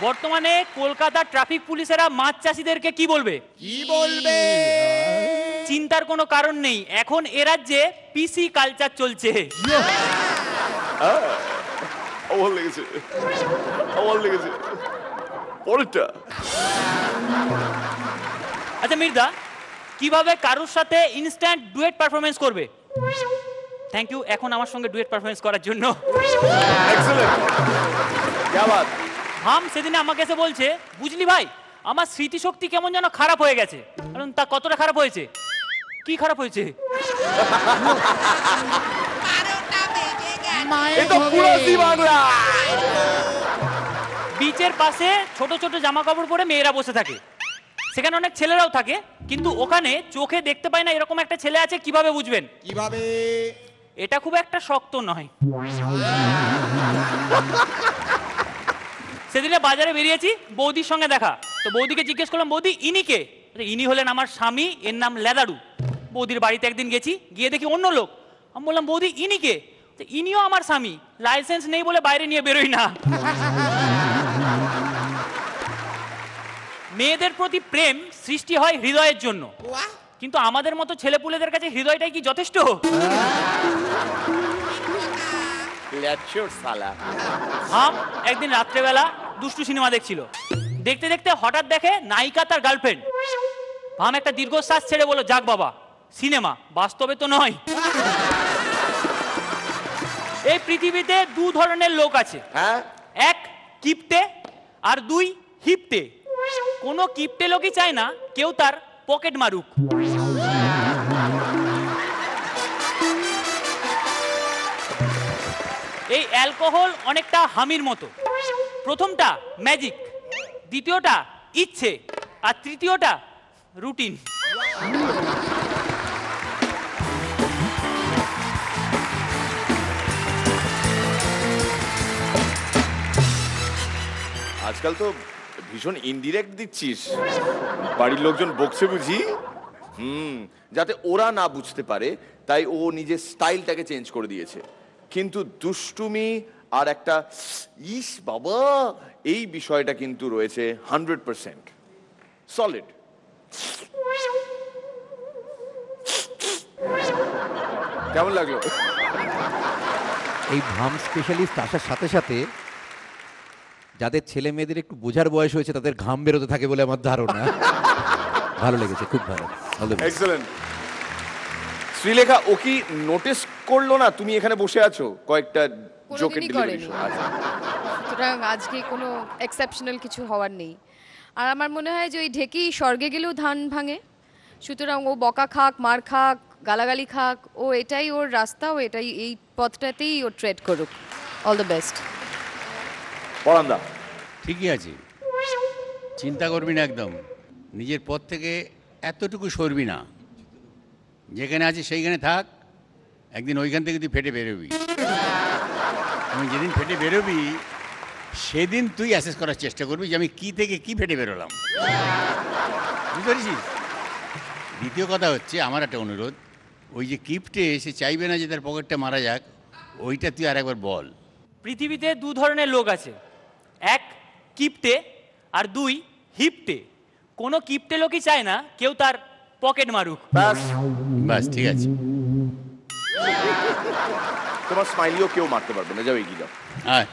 বর্তমানে কলকাতার ট্রাফিক পুলিশেরা মাছ চাষীদেরকে কি বলবে? চিন্তার কোনো কারণ নেই, এখন এ রাজ্যে পিসি কালচার চলছে। আচ্ছা মির্জা, কিভাবে কারোর সাথে ইনস্ট্যান্ট ডুয়েট পারফরমেন্স করবে? থ্যাংক ইউ এখন আমার সঙ্গে ডুয়েট পারফরমেন্স করার জন্য। হাম সেদিনে আমাকে এসে বলছে, বুঝলি ভাই আমার স্মৃতিশক্তি কেমন যেন খারাপ হয়ে গেছে। কারণ তা কতটা খারাপ হয়েছে? কি খারাপ হয়েছে? বিচের পাশে ছোট ছোট জামা কাপড় পরে মেয়েরা বসে থাকে, সেখানে অনেক ছেলেরাও থাকে, কিন্তু ওখানে চোখে দেখতে পায় না এরকম একটা ছেলে আছে। কিভাবে বুঝবেন? কিভাবে? এটা খুব একটা শক্ত নয়। সেদিনে বাজারে বেরিয়েছি, বৌদির সঙ্গে দেখা। তো বৌদিকে জিজ্ঞেস করলাম, বৌদি ইনি কে? ইনি হলেন আমার স্বামী, এর নাম লেদারু। বৌদির বাড়িতে একদিন গেছি, গিয়ে দেখি অন্য লোক। আমি বললাম, বৌদি ইনি কে? ইনিও আমার স্বামী, লাইসেন্স নেই বলে বাইরে নিয়ে বেরোই না। মেয়েদের প্রতি প্রেম সৃষ্টি হয় হৃদয়ের জন্য, কিন্তু আমাদের মতো ছেলেপুলেদের কাছে হৃদয়টাই কি যথেষ্ট? হাম একদিন রাত্রেবেলা দুষ্টু সিনেমা দেখছিল, দেখতে দেখতে হঠাৎ দেখে নায়িকা তার গার্লফ্রেন্ড। হাম একটা দীর্ঘশ্বাস ছেড়ে বলল, যাক বাবা, সিনেমা, বাস্তবে তো নয়। এই পৃথিবীতে দু ধরনের লোক আছে, এক কিপটে আর দুই হিপটে। কোনো কিপটে লোকই চায় না কেউ তার পকেট মারুক। এই অ্যালকোহল অনেকটা হামির মতো। প্রথমটা ম্যাজিক, দ্বিতীয়টা ইচ্ছে, আর তৃতীয়টা রুটিন। আজকাল তো ভীষণ ইনডিরেক্ট দিচ্ছিস, বাড়ির লোকজন বকছে বুঝি? যাতে ওরা না বুঝতে পারে তাই ও নিজের স্টাইলটাকে চেঞ্জ করে দিয়েছে। কিন্তু দুষ্টুমি আর একটা ইস বাবা, এই বিষয়টা কিন্তু রয়েছে 100% সলিড। কেমন লাগলো? এই ভাম স্পেশালিস্ট আসার সাথে সাথে যাদের ছেলে মেয়েদের একটু বোঝার বয়স হয়েছে তাদের ঘাম বেরোতে থাকে বলে আমার ধারণা। ভালো লেগেছে, খুব ভালো। এক্সেলেন্ট। শ্রীলেখা, ও কি নোটিস করলো না তুমি এখানে বসে আছো? কয়েকটা জোকের ডেলিভারি। সুতরাং আজকে কোনো এক্সেপশনাল কিছু হওয়ার নেই। আর আমার মনে হয় যে ওই ঢেকি স্বর্গে গেলেও ধান ভাঙে। সুতরাং ও বকা খাক, মার খাক, গালাগালি খাক, ও এটাই ওর রাস্তা, ও এটাই এই পথটাতেই ও ট্রেড করুক। All the best. পরান্দা ঠিকই আছে, চিন্তা করবি না, একদম নিজের পথ থেকে এতটুকু সরবি না। যেখানে আছিস সেইখানে থাক, একদিন ওইখান থেকে তুই ফেটে বেরোবি। তুমি যেদিন ফেটে বেরোবি সেদিন তুই অ্যাসেস করার চেষ্টা করবি যে আমি কী থেকে কী ফেটে বেরোলাম, বুঝতে পারছিস? দ্বিতীয় কথা হচ্ছে, আমার একটা অনুরোধ, ওই যে কিপটে সে চাইবে না যে তার পকেটটা মারা যাক, ওইটা তুই আর একবার বল। পৃথিবীতে দু ধরনের লোক আছে, এক কিপটে আর দুই হিপটে। কোনো কিপটে লোকই চায় না কেউ তার পকেট মারুক। বাস ঠিক আছে। তোমার স্মাইলিও কেউ মারতে পারবে না, যাও এগিয়ে যাও। হ্যাঁ।